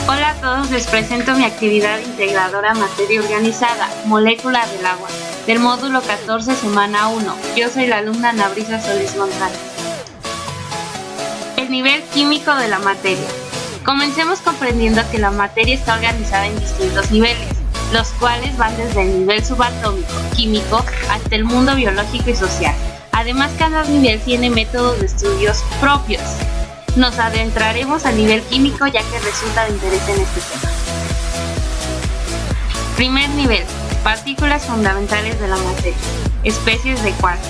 Hola a todos, les presento mi actividad integradora materia organizada, molécula del agua, del módulo 14, semana 1. Yo soy la alumna Ana Brisa Solís González. El nivel químico de la materia. Comencemos comprendiendo que la materia está organizada en distintos niveles, los cuales van desde el nivel subatómico, químico, hasta el mundo biológico y social. Además, cada nivel tiene métodos de estudios propios. Nos adentraremos al nivel químico ya que resulta de interés en este tema. Primer nivel, partículas fundamentales de la materia, especies de quarks.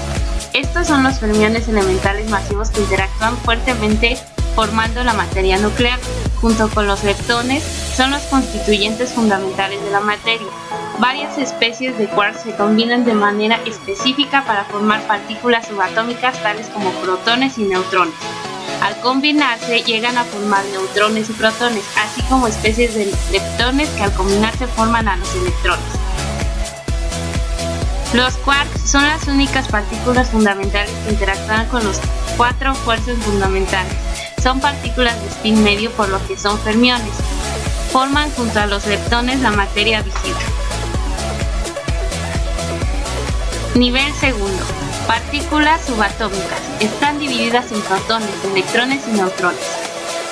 Estos son los fermiones elementales masivos que interactúan fuertemente formando la materia nuclear. Junto con los leptones, son los constituyentes fundamentales de la materia. Varias especies de quarks se combinan de manera específica para formar partículas subatómicas tales como protones y neutrones. Al combinarse llegan a formar neutrones y protones, así como especies de leptones que al combinarse forman a los electrones. Los quarks son las únicas partículas fundamentales que interactúan con las 4 fuerzas fundamentales. Son partículas de spin medio, por lo que son fermiones. Forman junto a los leptones la materia visible. Nivel segundo. Partículas subatómicas. Están divididas en protones, electrones y neutrones.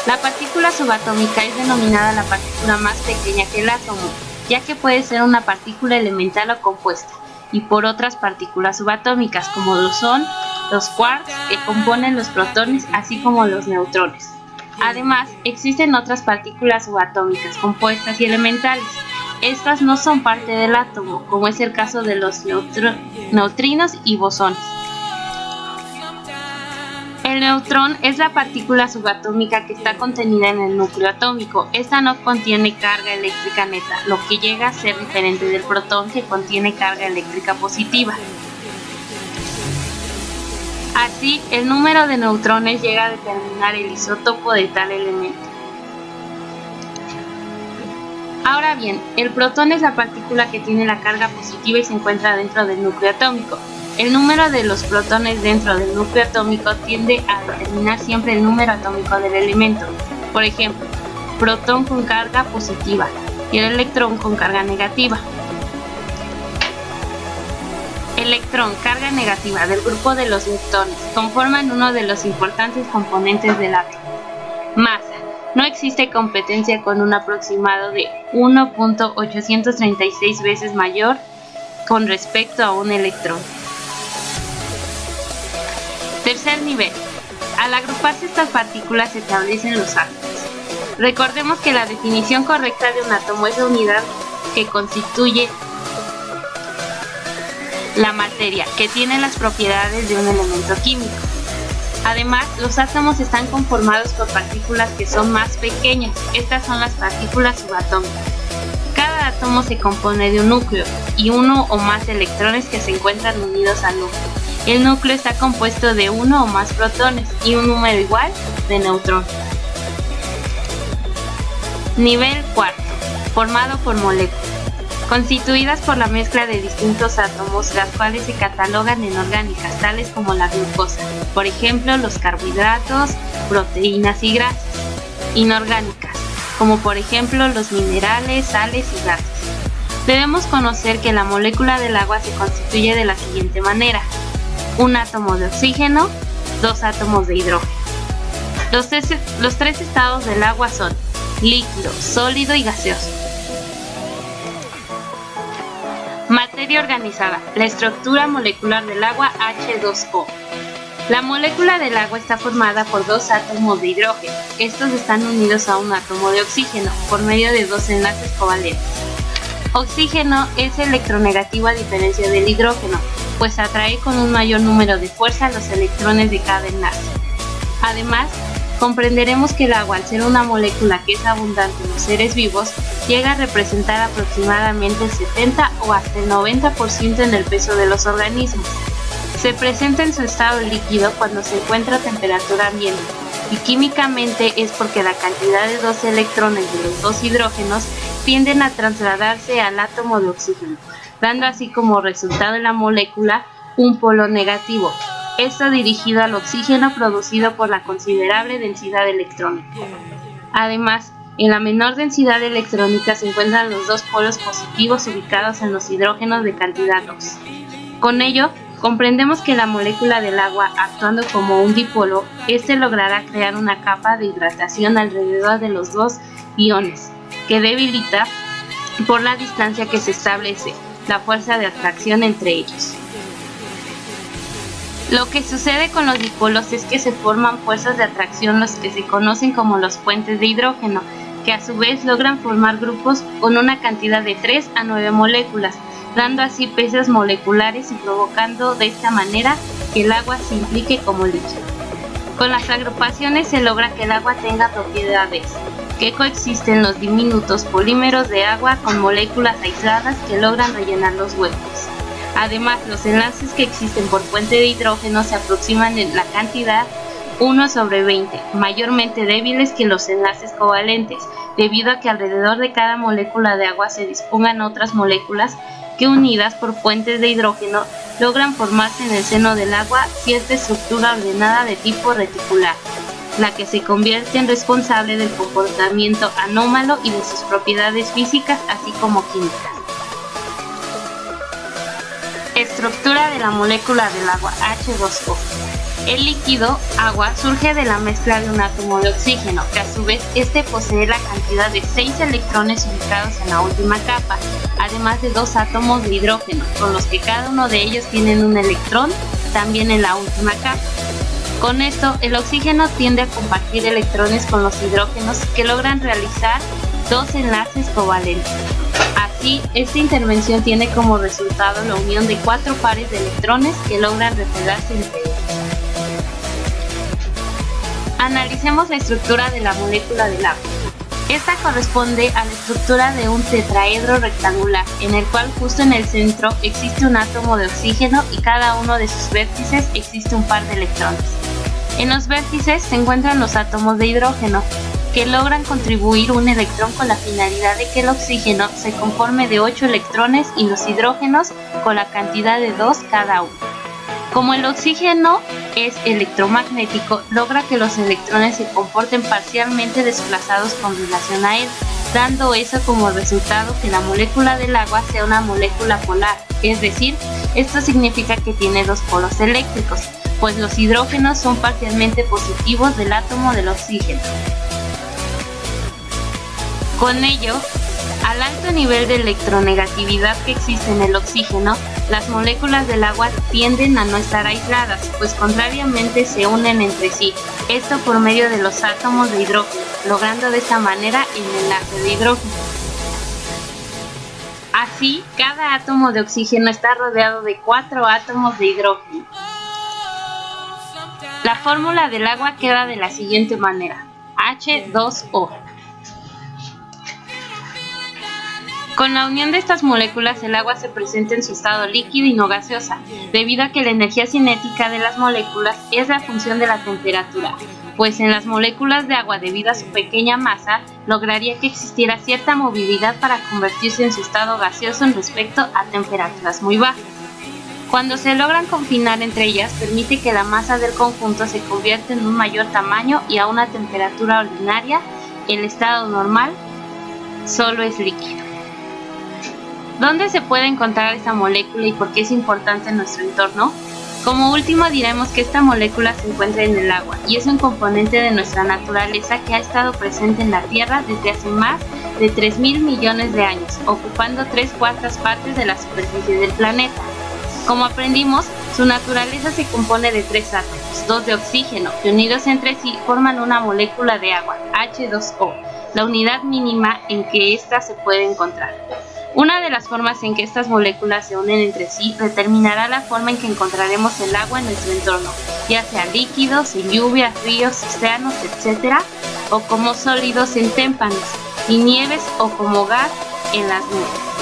La partícula subatómica es denominada la partícula más pequeña que el átomo, ya que puede ser una partícula elemental o compuesta, y por otras partículas subatómicas, como lo son los quarks, que componen los protones, así como los neutrones. Además, existen otras partículas subatómicas compuestas y elementales. Estas no son parte del átomo, como es el caso de los neutrinos y bosones. El neutrón es la partícula subatómica que está contenida en el núcleo atómico. Esta no contiene carga eléctrica neta, lo que llega a ser diferente del protón, que contiene carga eléctrica positiva. Así, el número de neutrones llega a determinar el isótopo de tal elemento. Ahora bien, el protón es la partícula que tiene la carga positiva y se encuentra dentro del núcleo atómico. El número de los protones dentro del núcleo atómico tiende a determinar siempre el número atómico del elemento. Por ejemplo, protón con carga positiva y el electrón con carga negativa. Electrón, carga negativa del grupo de los leptones, conforman uno de los importantes componentes del átomo. Masa. No existe competencia con un aproximado de 1.836 veces mayor con respecto a un electrón. Tercer nivel. Al agruparse estas partículas se establecen los átomos. Recordemos que la definición correcta de un átomo es la unidad que constituye la materia, que tiene las propiedades de un elemento químico. Además, los átomos están conformados por partículas que son más pequeñas. Estas son las partículas subatómicas. Cada átomo se compone de un núcleo y uno o más electrones que se encuentran unidos al núcleo. El núcleo está compuesto de uno o más protones y un número igual de neutrones. Nivel cuarto. Formado por moléculas. Constituidas por la mezcla de distintos átomos, las cuales se catalogan en orgánicas, tales como la glucosa, por ejemplo los carbohidratos, proteínas y grasas. Inorgánicas, como por ejemplo los minerales, sales y gases. Debemos conocer que la molécula del agua se constituye de la siguiente manera: un átomo de oxígeno, 2 átomos de hidrógeno. Los tres estados del agua son líquido, sólido y gaseoso. Materia organizada. La estructura molecular del agua H2O. La molécula del agua está formada por 2 átomos de hidrógeno. Estos están unidos a un átomo de oxígeno por medio de 2 enlaces covalentes. Oxígeno es electronegativo a diferencia del hidrógeno, pues atrae con un mayor número de fuerza los electrones de cada enlace. Además, comprenderemos que el agua, al ser una molécula que es abundante en los seres vivos, llega a representar aproximadamente el 70 o hasta el 90% en el peso de los organismos. Se presenta en su estado líquido cuando se encuentra a temperatura ambiente, y químicamente es porque la cantidad de 2 electrones de los 2 hidrógenos tienden a trasladarse al átomo de oxígeno, dando así como resultado en la molécula un polo negativo, esto dirigido al oxígeno producido por la considerable densidad electrónica. Además, en la menor densidad electrónica se encuentran los dos polos positivos ubicados en los hidrógenos de cantidad 2. Con ello, comprendemos que la molécula del agua, actuando como un dipolo, logrará crear una capa de hidratación alrededor de los dos iones, que debilita por la distancia que se establece, la fuerza de atracción entre ellos. Lo que sucede con los dipolos es que se forman fuerzas de atracción, los que se conocen como los puentes de hidrógeno, que a su vez logran formar grupos con una cantidad de 3 a 9 moléculas, dando así pesas moleculares y provocando de esta manera que el agua se implique como líquido. Con las agrupaciones se logra que el agua tenga propiedades, que coexisten los diminutos polímeros de agua con moléculas aisladas que logran rellenar los huecos. Además, los enlaces que existen por puente de hidrógeno se aproximan en la cantidad 1/20, mayormente débiles que los enlaces covalentes, debido a que alrededor de cada molécula de agua se dispongan otras moléculas que, unidas por puentes de hidrógeno, logran formarse en el seno del agua cierta estructura ordenada de tipo reticular, la que se convierte en responsable del comportamiento anómalo y de sus propiedades físicas así como químicas. Estructura de la molécula del agua H2O. El líquido agua surge de la mezcla de un átomo de oxígeno, que a su vez posee la cantidad de 6 electrones ubicados en la última capa, además de 2 átomos de hidrógeno, con los que cada uno de ellos tienen un electrón también en la última capa. Con esto, el oxígeno tiende a compartir electrones con los hidrógenos, que logran realizar 2 enlaces covalentes. Así, esta intervención tiene como resultado la unión de 4 pares de electrones que logran repelarse entre ellos. Analicemos la estructura de la molécula del agua. Esta corresponde a la estructura de un tetraedro rectangular, en el cual justo en el centro existe un átomo de oxígeno y cada uno de sus vértices existe un par de electrones. En los vértices se encuentran los átomos de hidrógeno, que logran contribuir un electrón con la finalidad de que el oxígeno se conforme de 8 electrones y los hidrógenos con la cantidad de 2 cada uno. Como el oxígeno es electromagnético, logra que los electrones se comporten parcialmente desplazados con relación a él, dando eso como resultado que la molécula del agua sea una molécula polar, es decir, esto significa que tiene 2 polos eléctricos, pues los hidrógenos son parcialmente positivos del átomo del oxígeno. Con ello, al alto nivel de electronegatividad que existe en el oxígeno, las moléculas del agua tienden a no estar aisladas, pues contrariamente se unen entre sí, esto por medio de los átomos de hidrógeno, logrando de esta manera el enlace de hidrógeno. Así, cada átomo de oxígeno está rodeado de 4 átomos de hidrógeno. La fórmula del agua queda de la siguiente manera: H2O. Con la unión de estas moléculas, el agua se presenta en su estado líquido y no gaseosa, debido a que la energía cinética de las moléculas es la función de la temperatura, pues en las moléculas de agua, debido a su pequeña masa, lograría que existiera cierta movilidad para convertirse en su estado gaseoso en respecto a temperaturas muy bajas. Cuando se logran confinar entre ellas, permite que la masa del conjunto se convierta en un mayor tamaño y a una temperatura ordinaria. El estado normal solo es líquido. ¿Dónde se puede encontrar esta molécula y por qué es importante en nuestro entorno? Como último diremos que esta molécula se encuentra en el agua y es un componente de nuestra naturaleza que ha estado presente en la Tierra desde hace más de 3.000 millones de años, ocupando 3/4 partes de la superficie del planeta. Como aprendimos, su naturaleza se compone de 3 átomos, 2 de oxígeno, que unidos entre sí forman una molécula de agua, H2O, la unidad mínima en que ésta se puede encontrar. Una de las formas en que estas moléculas se unen entre sí determinará la forma en que encontraremos el agua en nuestro entorno, ya sea líquidos, en lluvias, ríos, océanos, etc., o como sólidos en témpanos, y nieves o como gas en las nubes.